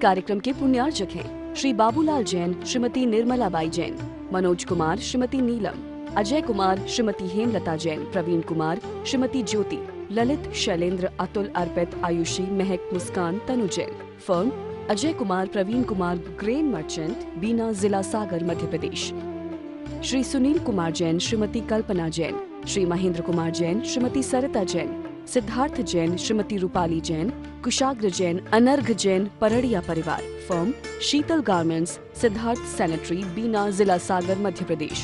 कार्यक्रम के पुण्यार्चक हैं Shri Babulal Jain, Shrimati Nirmala Bai Jain, Manoj Kumar, Shrimati Neelam, Ajay Kumar, Shrimati Hemlata Jain, Praveen Kumar, Shrimati Jyoti, Lalit, Shailendra, Atul, Arpit, Ayushi, Mahak, Muskan, Tanu Jain. Firm Ajay Kumar, Praveen Kumar, grain merchant, Bina, जिला सागर, मध्य प्रदेश। श्री सुनील कुमार जैन, श्रीमती कल्पना जैन, श्री महेंद्र कुमार जैन, श्रीमती सरिता जैन, सिद्धार्थ जैन, श्रीमती रूपाली जैन, कुशाग्र जैन, अनर्घ जैन, परड़िया परिवार। फर्म शीतल गारमेंट्स, सिद्धार्थ सैनिटरी, बीना, जिला सागर, मध्य प्रदेश।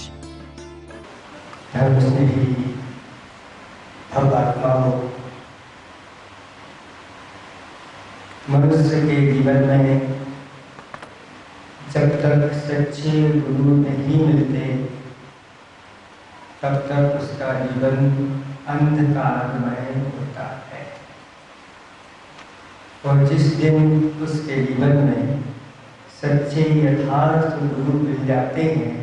मनुष्य के जीवन में जब तक सच्चे गुरु नहीं मिलते तब तक उसका जीवन अंधकारमय होता है, और जिस दिन उसके जीवन में सच्चे यथार्थ गुरु मिल जाते हैं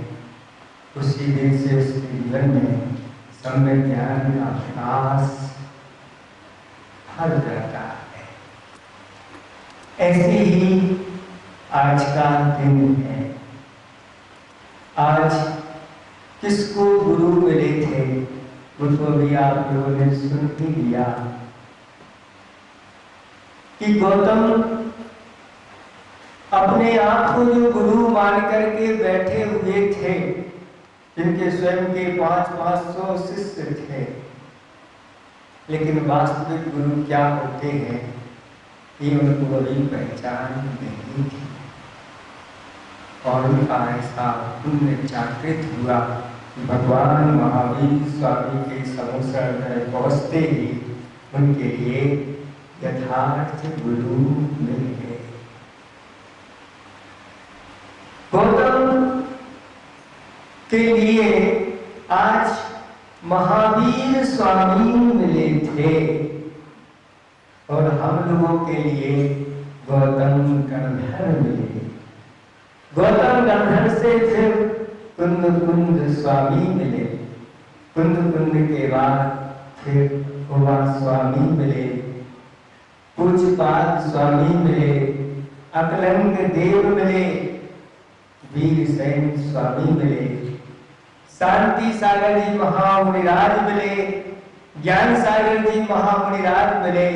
उसी दिन से उसके जीवन में सम्यक ज्ञान का प्रकाश भर जाता है। ऐसे ही आज का दिन है। आज किसको गुरु मिले थे वो तो अभी आप लोगों ने सुन ही लिया कि गौतम अपने आप को जो गुरु मान करके बैठे हुए थे, जिनके स्वयं के 500-500 शिष्य थे, लेकिन वास्तविक गुरु क्या होते हैं ये उनको अभी पहचान नहीं थी, और उनका ऐसा पुण्य जागृत हुआ कि भगवान महावीर स्वामी के समुसर में पहुंचते ही उनके लिए यथार्थ गुरु मिल गए। गौतम के लिए आज महावीर स्वामी मिले थे, और हम लोगों के लिए गौतम गंधर्व मिले। गौतम गंधर्व से फिर कुंद कुंद स्वामी मिले, कुंद कुंद के बाद फिर उमा स्वामी मिले, पूज्यपाद स्वामी मिले, अकलंक देव मिले, वीरसेन स्वामी मिले, शांति सागर जी महामुनिराज मिले, ज्ञान सागर जी महामुनिराज मिले,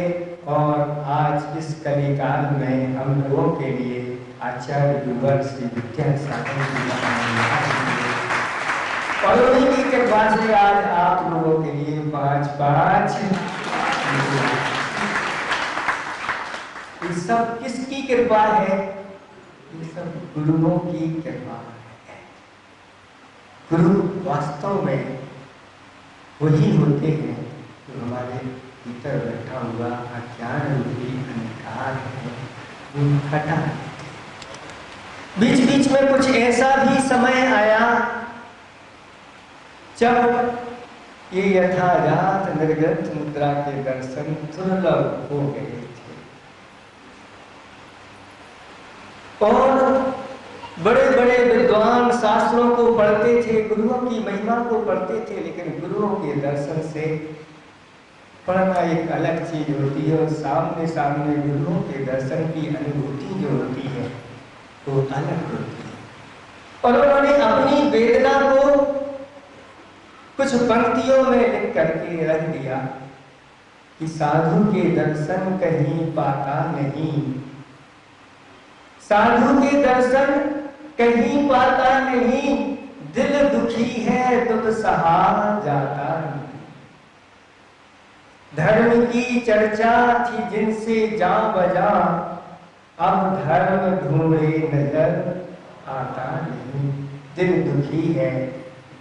और आज इस कलिकाल में हम लोगों के लिए आचार्य गुरुवर श्री विद्यासागर जी महामुनिराज मिले, और उन्हीं की कृपा से आज आप लोगों के लिए 5-5 ये सब किसकी कृपा है? ये सब गुरुओं की कृपा है। गुरु वास्तव में वही होते हैं जो हमारे भीतर बैठा हुआ अज्ञान रूपी अंधकार है वो हटा देते। बीच बीच में कुछ ऐसा भी समय आया जब ये यथाजात निर्गत मुद्रा के दर्शन दुर्लभ हो गए थे, और बड़े बड़े विद्वान शास्त्रों को पढ़ते थे, गुरुओं की महिमा को पढ़ते थे, लेकिन गुरुओं के दर्शन से पढ़ना एक अलग चीज होती है, और सामने सामने गुरुओं के दर्शन की अनुभूति जो होती है वो अलग होती है। और उन्होंने अपनी वेदना को कुछ पंक्तियों में लिख करके रख दिया कि साधु के दर्शन कहीं पाता नहीं, साधु के दर्शन कहीं पाता नहीं, दिल दुखी है दुख सहा जाता नहीं। धर्म की चर्चा थी जिनसे जा बजा, अब धर्म ढूंढे नजर आता नहीं, दिल दुखी है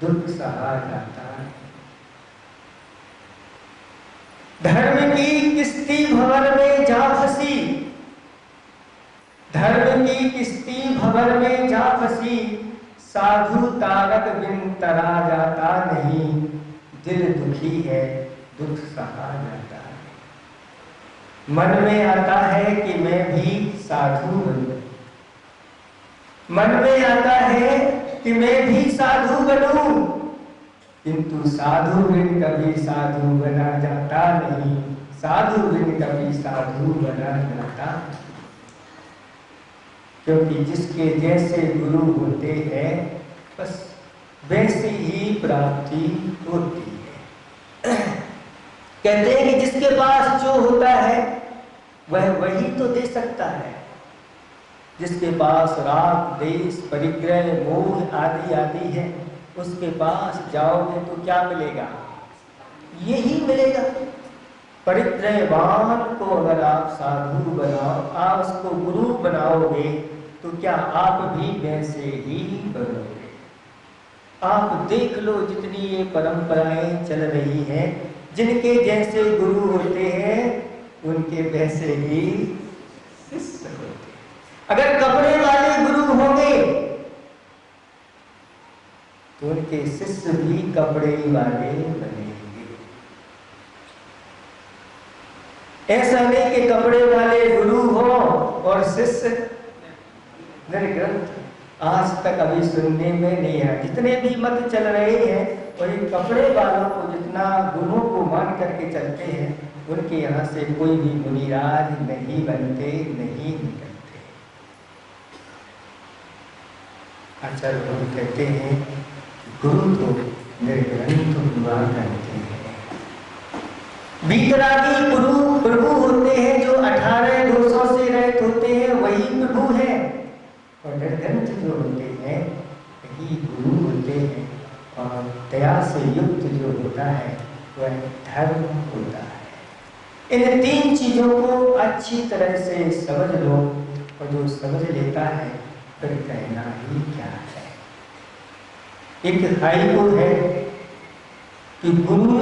दुख सहा जाता नहीं। धर्म की किस्ती भंवर में जा फंसी, धर्म की किस्ती भंवर में जा फंसी, साधु तारक बिन तरा जाता नहीं, दिल दुखी है दुख सहा जाता है। मन में आता है कि मैं भी साधु बनूं, मन में आता है कि मैं भी साधु बनूं, किंतु साधु बिन कभी साधु बना जाता नहीं, साधु बिन कभी साधु बना जाता। क्योंकि जिसके जैसे गुरु होते हैं बस वैसी ही प्राप्ति होती है। कहते हैं कि जिसके पास जो होता है वह वही तो दे सकता है। जिसके पास राग, देश, परिग्रह, मोह आदि आदि है, उसके पास जाओगे तो क्या मिलेगा? यही मिलेगा। परिग्रहवान को अगर आप साधु बनाओ, आप उसको गुरु बनाओगे तो क्या आप भी वैसे ही बनोगे। आप देख लो जितनी ये परंपराएं चल रही हैं, जिनके जैसे गुरु होते हैं उनके वैसे ही शिष्य होते हैं। अगर कपड़े वाले गुरु होंगे तो उनके शिष्य भी कपड़े वाले बनेंगे। ऐसा नहीं कि कपड़े वाले गुरु हो और शिष्य निर्ग्रंथ। आज तक अभी सुनने में नहीं है। जितने भी मत चल रहे हैं वही कपड़े वालों को जितना गुरुओं को मान करके चलते हैं, उनके यहाँ से कोई भी मुनिराज नहीं बनते, नहीं निकलते। आचार्य लोग कहते हैं गुरु तो निर्ग्रंथ हुआ करते हैं। वीतरागी गुरु प्रभु होते हैं, जो 18 दोषों से रहित होते हैं, वही प्रभु है। और निर्ग्रंथ जो होते हैं वही गुरु होते हैं। और दया से युक्त जो होता है वह धर्म होता है। इन 3 चीजों को अच्छी तरह से समझ लो, और जो समझ लेता है फिर कहना ही क्या है। एक हाइको है कि गुरु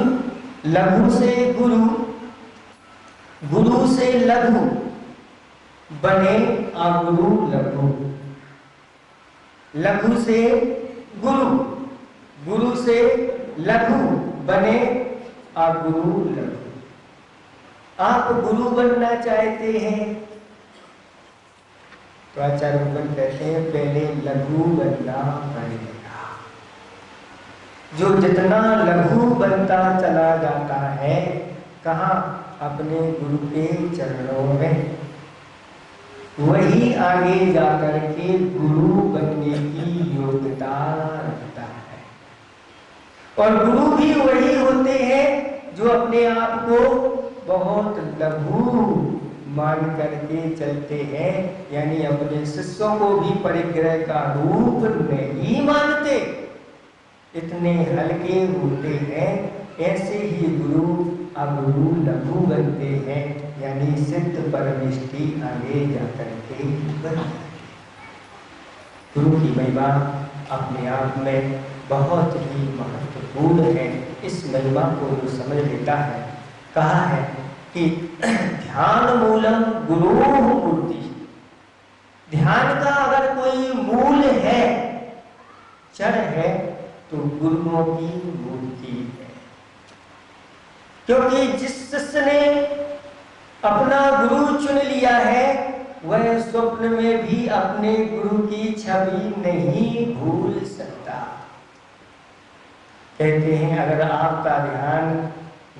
लघु से गुरु, गुरु से लघु बने अगुरु लघु। लघु से गुरु, गुरु से लघु बने अगुरु लघु। आप गुरु बनना चाहते हैं तो आचार्य मुकुंद कहते हैं पहले लघु बनना पड़ेगा। जो जितना लघु बनता चला जाता है, कहाँ? अपने गुरु के चरणों में, वही आगे जाकर के गुरु बनने की योग्यता रखता है। और गुरु भी वही होते हैं जो अपने आप को बहुत लघु मान करके चलते हैं, यानी अपने शिष्यों को भी परिग्रह का रूप नहीं मानते, इतने हल्के होते हैं। ऐसे ही गुरु अगुरु लघु बनते हैं, यानी सिद्ध परमिष्टि आगे जाकर के बनते। गुरु की महिमा अपने आप में बहुत ही महत्वपूर्ण है। इस महिमा को जो समझ लेता है, कहा है कि ध्यान मूलम गुरु मूर्ति। ध्यान का अगर कोई मूल है, जड़ है, तो गुरुओं की मूर्ति है। क्योंकि जिस शिष्य ने अपना गुरु चुन लिया है, वह स्वप्न में भी अपने गुरु की छवि नहीं भूल सकता। कहते हैं अगर आपका ध्यान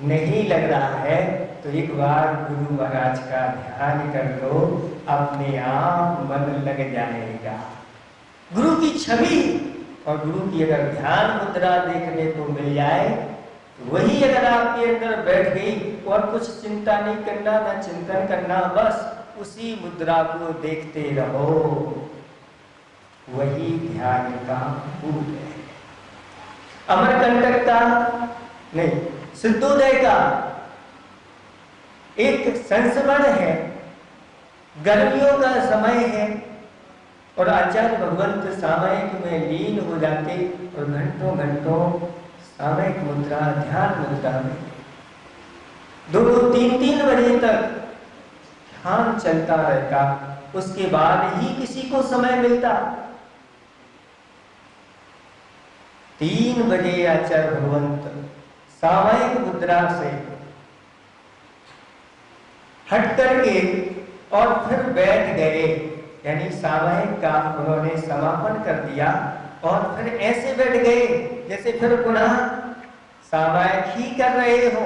नहीं लग रहा है तो एक बार गुरु महाराज का ध्यान कर लो, अपने आप मन लग जाएगा। गुरु की छवि और गुरु की अगर ध्यान मुद्रा देखने को मिल जाए, तो वही अगर आपके अंदर बैठ गई, और कुछ चिंता नहीं करना, ना चिंतन करना, बस उसी मुद्रा को देखते रहो, वही ध्यान का फूल है। अमरकंटक का नहीं, सिद्धोदय का एक संस्मरण है। गर्मियों का समय है और आचार्य भगवंत सामयिक में लीन हो जाते और घंटों घंटों सामयिक मुद्रा, ध्यान मुद्रा में 2-2, 3-3 बजे तक ध्यान चलता रहता। उसके बाद ही किसी को समय मिलता। 3 बजे आचार्य भगवंत सामयिक मुद्रा से हट करके और फिर बैठ गए, यानी सामयिक का उन्होंने समापन कर दिया और फिर ऐसे बैठ गए जैसे फिर पुनः सामयिक ही कर रहे हो।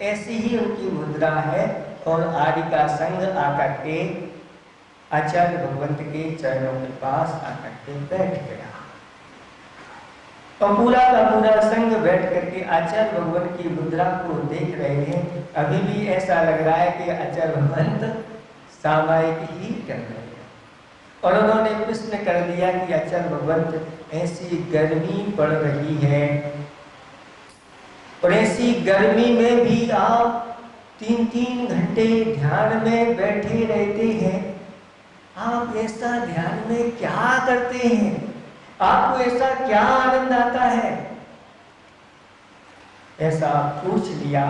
ऐसी ही उनकी मुद्रा है। और आदि का संग आकर के आचार्य भगवंत के चरणों के पास आकर के बैठ गया और पूरा का पूरा संघ बैठ करके आचार्य भगवंत की मुद्रा को देख रहे हैं। अभी भी ऐसा लग रहा है कि आचार्य भगवंत सामायिक ही कर रहे हैं। और उन्होंने प्रश्न कर दिया कि आचार्य भगवंत ऐसी गर्मी पड़ रही है और ऐसी गर्मी में भी आप 3-3 घंटे ध्यान में बैठे रहते हैं, आप ऐसा ध्यान में क्या करते हैं, आपको ऐसा क्या आनंद आता है? ऐसा पूछ लिया।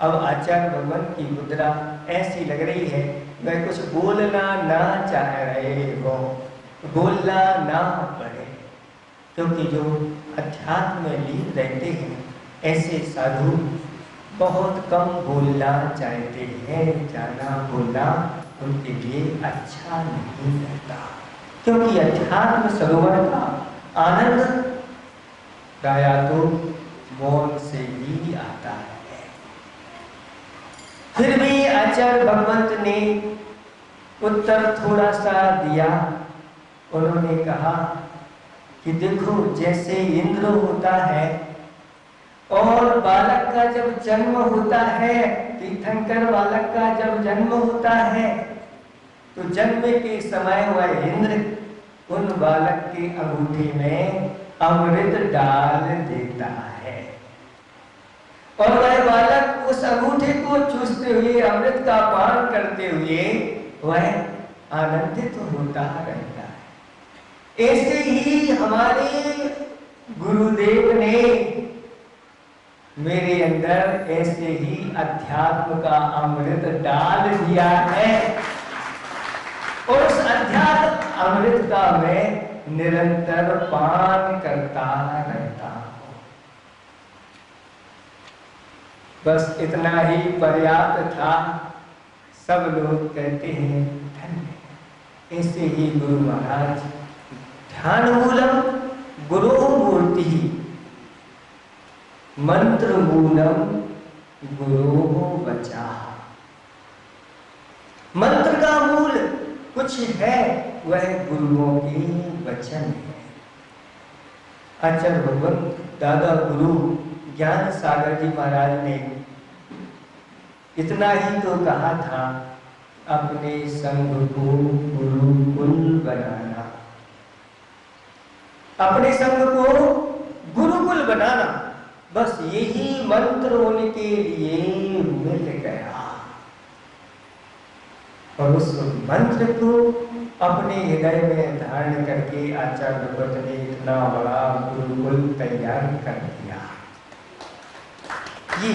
अब आचार्य भगवान की मुद्रा ऐसी लग रही है वह कुछ बोलना ना चाह रहे हो, बोलना ना पड़े, क्योंकि जो अध्यात्म में लीन रहते हैं ऐसे साधु बहुत कम बोलना चाहते हैं। ज्यादा बोलना उनके लिए अच्छा नहीं रहता, क्योंकि अध्यात्म सरोवर का आनंद प्राया तो मौन से ही आता है। फिर भी आचार्य भगवंत ने उत्तर थोड़ा सा दिया। उन्होंने कहा कि देखो, जैसे इंद्र होता है और बालक का जब जन्म होता है, तीर्थंकर बालक का जब जन्म होता है तो जन्म के समय वह इंद्र उन बालक के अंगूठे में अमृत डाल देता है और वह बालक उस अंगूठे को चूसते हुए, अमृत का पान करते हुए वह आनंदित होता रहता है। ऐसे ही हमारे गुरुदेव ने मेरे अंदर ऐसे ही अध्यात्म का अमृत डाल दिया है और उस अध्यात्म अमृत का मैं निरंतर पान करता रहता हूं। बस इतना ही पर्याप्त था। सब लोग कहते हैं धन्य। ऐसे ही गुरु महाराज ध्यान मूलम गुरु मूर्ति, मंत्र मूलम गुरु वचा। मंत्र का मूल कुछ है, वह गुरुओं के वचन है। आचार्य भगवंत दादा गुरु ज्ञान सागर जी महाराज ने इतना ही तो कहा था, अपने संघ को गुरुकुल बनाना, अपने संघ को गुरुकुल बनाना, बस यही मंत्र उनके लिए मिल गया। और उस मंत्र को अपने हृदय में धारण करके आचार्य भगवत ने इतना बड़ा गुरुकुल तैयार कर दिया। ये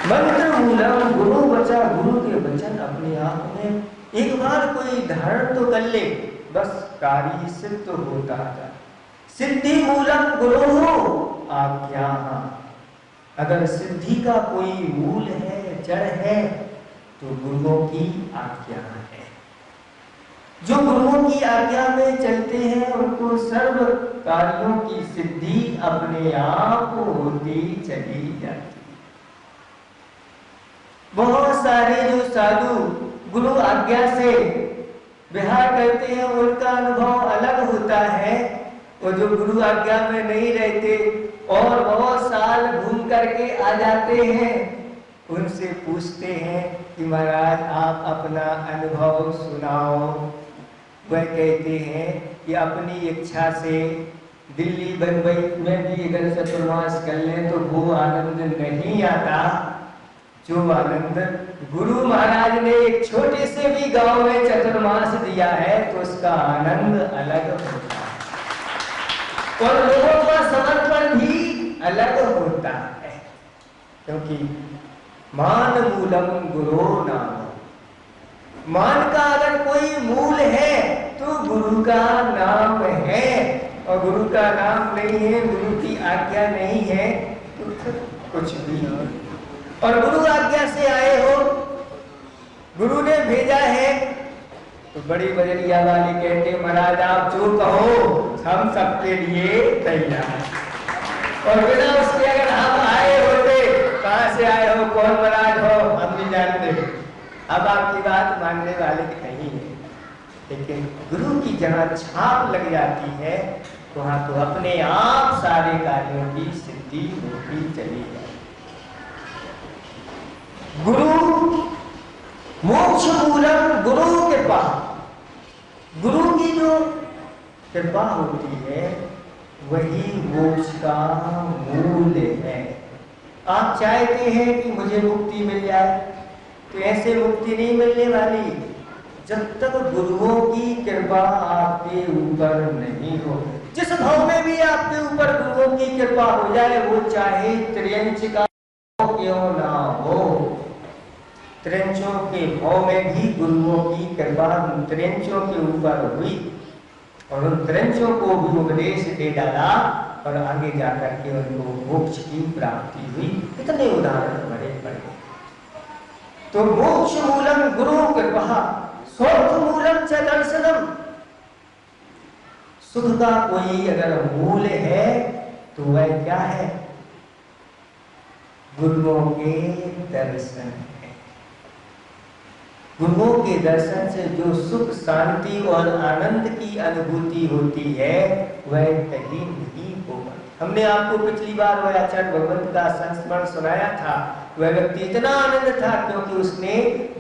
मंत्र मूलम गुरु वचा, गुरु के वचन अपने आप में एक बार कोई धारण तो कर ले, बस कार्य सिद्ध होता था। सिद्धि मूलम गुरु हो आज्ञा। अगर सिद्धि का कोई मूल है, जड़ है, तो गुरुओं की आज्ञा है। जो गुरुओं की आज्ञा में चलते हैं उनको सर्व कार्यों की सिद्धि अपने आप होती चली जाती। बहुत सारे जो साधु गुरु आज्ञा से विहार करते हैं उनका अनुभव अलग होता है। वो जो गुरु आज्ञा में नहीं रहते और बहुत साल घूम करके आ जाते हैं, उनसे पूछते हैं कि महाराज आप अपना अनुभव सुनाओ। वह कहते हैं कि अपनी इच्छा से दिल्ली बम्बई में भी अगर चतुर्मास कर लें तो वो आनंद नहीं आता जो आनंद गुरु महाराज ने एक छोटे से भी गांव में चतुर्मास दिया है तो उसका आनंद अलग होता है और लोगों का समर्पण भी अलग होता है। क्योंकि मान मूलम गुरु नाम, मान का अगर कोई मूल है तो गुरु का नाम है, और गुरु का नाम नहीं है, गुरु की आज्ञा नहीं है तो कुछ भी नहीं। और गुरु आज्ञा से आए हो, गुरु ने भेजा है, तो बड़ी बजरिया वाली कहते महाराज आप जो कहो हम सबके लिए तैयार। और बिना उसके अगर हम आए होते, कहां से आए हो, कौन महाराज हो, हम नहीं जानते। अब आपकी बात मानने वाले नहीं है। लेकिन गुरु की जहाँ छाप लग जाती है वहाँ तो अपने आप सारे कार्यों की सिद्धि होती चली जाती। गुरु मोक्ष मूलम, गुरु कृपा, गुरु की जो कृपा होती है वही मोक्ष का मूल है। आप चाहते हैं कि मुझे मुक्ति मिल जाए, तो ऐसे मुक्ति नहीं मिलने वाली जब तक गुरुओं की कृपा आपके ऊपर नहीं हो। जिस भाव में भी आपके ऊपर गुरुओं की कृपा हो जाए, वो चाहे त्रियंच का क्यों ना हो, त्रियंचों के भाव में भी गुरुओं की कृपा त्रियंचों के ऊपर हुई और उन त्रियंचों को भी उपदेश दे डाला और आगे जाकर के उनको मोक्ष की प्राप्ति हुई। कितने उदाहरण बड़े बड़े। तो मोक्ष मूलम गुरु कृपा, स्वर्ग मूलम च दर्शनम। सुख का कोई अगर मूल है तो वह क्या है? गुरुओं के दर्शन है। गुरुओं के दर्शन से जो सुख, शांति और आनंद की अनुभूति होती है वह कहीं नहीं होगा। हमने आपको पिछली बार वह आचार्य भगवंत का संस्मरण सुनाया था। वह व्यक्ति इतना आनंद था क्योंकि उसने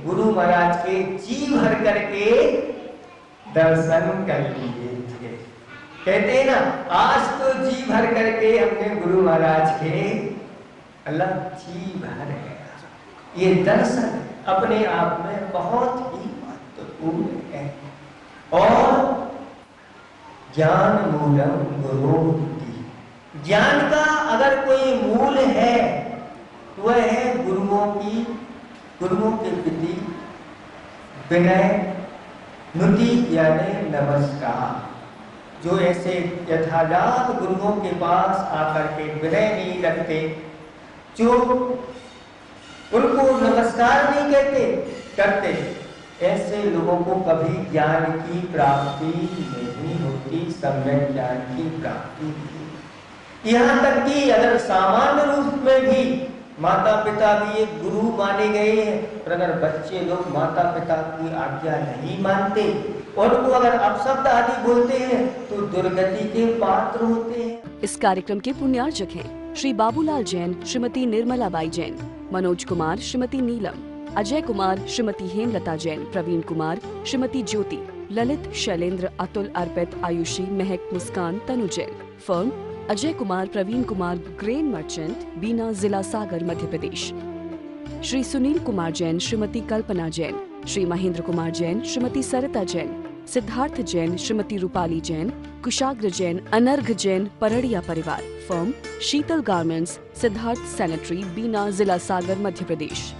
गुरु महाराज के जी भर करके दर्शन कर लिए थे। कहते हैं ना, आज तो जी भर करके हमने गुरु महाराज के अलग जी भर गया। ये दर्शन अपने आप में बहुत ही महत्वपूर्ण है। और ज्ञान मूलम गुरु, ज्ञान का अगर कोई मूल है तो वह है गुरुओं के प्रति विनय, नुति यानी नमस्कार। जो ऐसे यथार्थात गुरुओं के पास आकर के विनय नहीं रखते, जो उनको नमस्कार नहीं करते, ऐसे लोगों को कभी ज्ञान की प्राप्ति नहीं होती, सम्यक ज्ञान की प्राप्ति नहीं। यहाँ तक कि अगर सामान्य रूप में भी माता पिता भी एक गुरु माने गए हैं, पर अगर बच्चे लोग माता पिता की आज्ञा नहीं मानते और उनको अगर अपशब्द आदि बोलते हैं तो दुर्गति के पात्र होते हैं। इस कार्यक्रम के पुण्यार्चक हैं Shri Babulal Jain, Shrimati Nirmala Bai Jain, Manoj Kumar, Shrimati Neelam, Ajay Kumar, Shrimati Hemlata Jain, Praveen Kumar, Shrimati Jyoti, Lalit, Shailendra, Atul, Arpit, Ayushi, Mahak, Muskan, Tanu Jain. Firm Ajay Kumar, Praveen Kumar, grain merchant, Bina, जिला सागर, मध्य प्रदेश। श्री सुनील कुमार जैन, श्रीमती कल्पना जैन, श्री महेंद्र कुमार जैन, श्रीमती सरिता जैन, सिद्धार्थ जैन, श्रीमती रूपाली जैन, कुशाग्र जैन, अनर्घ जैन, परड़िया परिवार। फर्म शीतल गारमेंट्स, सिद्धार्थ सैनिटरी, बीना, जिला सागर, मध्य प्रदेश।